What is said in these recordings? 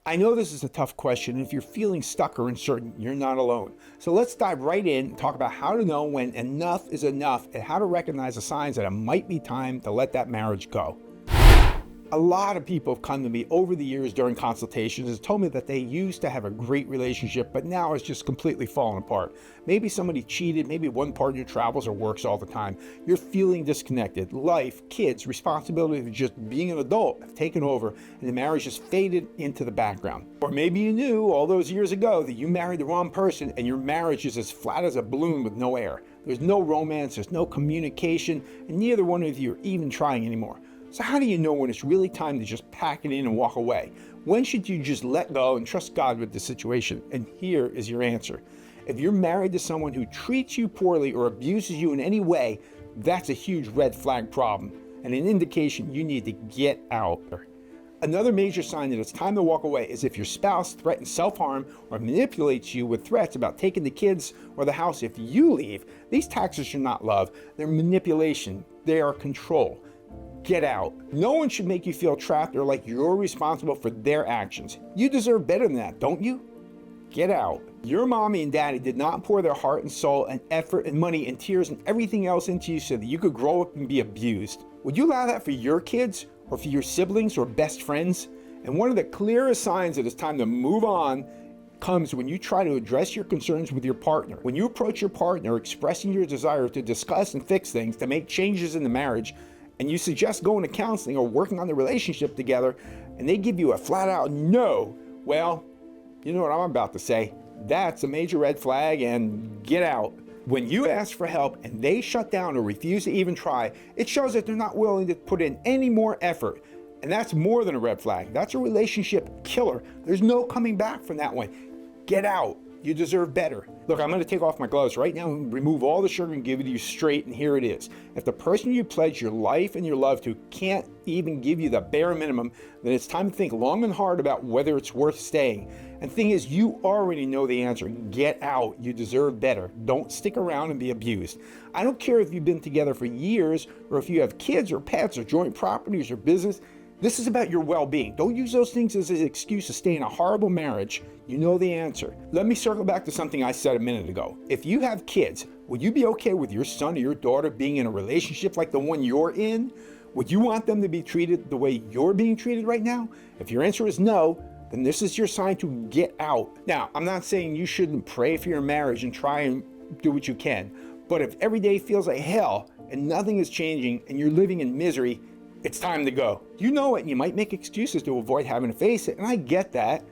I know this is a tough question, and if you're feeling stuck or uncertain, you're not alone. So let's dive right in and talk about how to know when enough is enough and how to recognize the signs that it might be time to let that marriage go. A lot of people have come to me over the years during consultations and told me that they used to have a great relationship, but now it's just completely fallen apart. Maybe somebody cheated, maybe one partner travels or works all the time. You're feeling disconnected. Life, kids, responsibility of just being an adult have taken over and the marriage just faded into the background. Or maybe you knew all those years ago that you married the wrong person and your marriage is as flat as a balloon with no air. There's no romance, there's no communication, and neither one of you are even trying anymore. So how do you know when it's really time to just pack it in and walk away? When should you just let go and trust God with the situation? And here is your answer. If you're married to someone who treats you poorly or abuses you in any way, that's a huge red flag problem and an indication you need to get out. Another major sign that it's time to walk away is if your spouse threatens self-harm or manipulates you with threats about taking the kids or the house if you leave. These tactics are not love, they're manipulation, they are control. Get out. No one should make you feel trapped or like you're responsible for their actions. You deserve better than that, don't you? Get out. Your mommy and daddy did not pour their heart and soul and effort and money and tears and everything else into you so that you could grow up and be abused. Would you allow that for your kids or for your siblings or best friends? And one of the clearest signs that it's time to move on comes when you try to address your concerns with your partner. When you approach your partner expressing your desire to discuss and fix things, to make changes in the marriage, and you suggest going to counseling or working on the relationship together, and they give you a flat out no, well, you know what I'm about to say. That's a major red flag and get out. When you ask for help and they shut down or refuse to even try, it shows that they're not willing to put in any more effort. And that's more than a red flag. That's a relationship killer. There's no coming back from that one. Get out. You deserve better. Look, I'm going to take off my gloves right now and remove all the sugar and give it to you straight, and here it is. If the person you pledge your life and your love to can't even give you the bare minimum, then it's time to think long and hard about whether it's worth staying. And the thing is, you already know the answer. Get out. You deserve better. Don't stick around and be abused. I don't care if you've been together for years or if you have kids or pets or joint properties or business. This is about your well-being. Don't use those things as an excuse to stay in a horrible marriage. You know the answer. Let me circle back to something I said a minute ago. If you have kids, would you be okay with your son or your daughter being in a relationship like the one you're in? Would you want them to be treated the way you're being treated right now? If your answer is no, then this is your sign to get out. Now, I'm not saying you shouldn't pray for your marriage and try and do what you can, but if every day feels like hell and nothing is changing and you're living in misery, it's time to go. You know it, and you might make excuses to avoid having to face it, and I get that,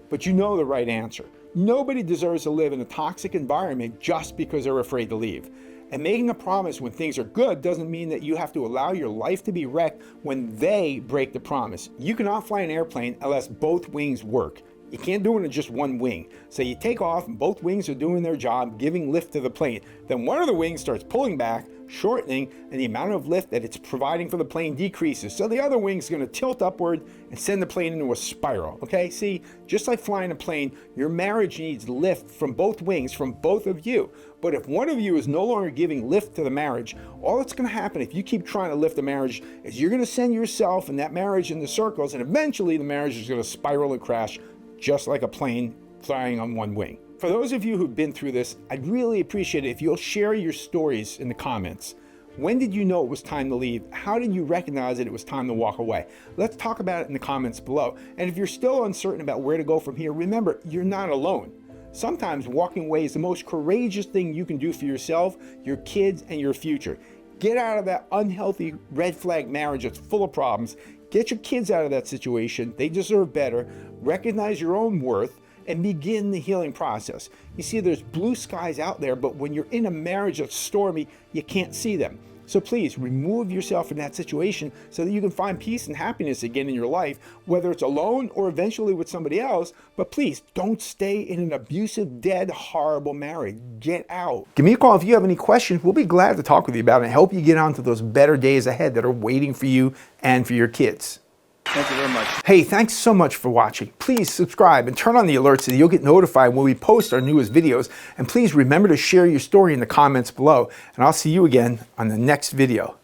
but you know the right answer. Nobody deserves to live in a toxic environment just because they're afraid to leave. And making a promise when things are good doesn't mean that you have to allow your life to be wrecked when they break the promise. You cannot fly an airplane unless both wings work. You can't do it in just one wing. So you take off and both wings are doing their job, giving lift to the plane. Then one of the wings starts pulling back, shortening, and the amount of lift that it's providing for the plane decreases. So the other wing's going to tilt upward and send the plane into a spiral. Okay, see, just like flying a plane, your marriage needs lift from both wings, from both of you. But if one of you is no longer giving lift to the marriage, all that's going to happen if you keep trying to lift the marriage is you're going to send yourself and that marriage into circles, and eventually the marriage is going to spiral and crash, just like a plane flying on one wing. For those of you who've been through this, I'd really appreciate it if you'll share your stories in the comments. When did you know it was time to leave? How did you recognize that it was time to walk away? Let's talk about it in the comments below. And if you're still uncertain about where to go from here, remember, you're not alone. Sometimes walking away is the most courageous thing you can do for yourself, your kids, and your future. Get out of that unhealthy red flag marriage that's full of problems. Get your kids out of that situation. They deserve better. Recognize your own worth and begin the healing process. You see, there's blue skies out there, but when you're in a marriage that's stormy, you can't see them. So please remove yourself from that situation so that you can find peace and happiness again in your life, whether it's alone or eventually with somebody else. But please don't stay in an abusive, dead, horrible marriage. Get out. Give me a call if you have any questions. We'll be glad to talk with you about it and help you get on to those better days ahead that are waiting for you and for your kids. Thank you very much. Hey, thanks so much for watching. Please subscribe and turn on the alerts so that you'll get notified when we post our newest videos. And please remember to share your story in the comments below. And I'll see you again on the next video.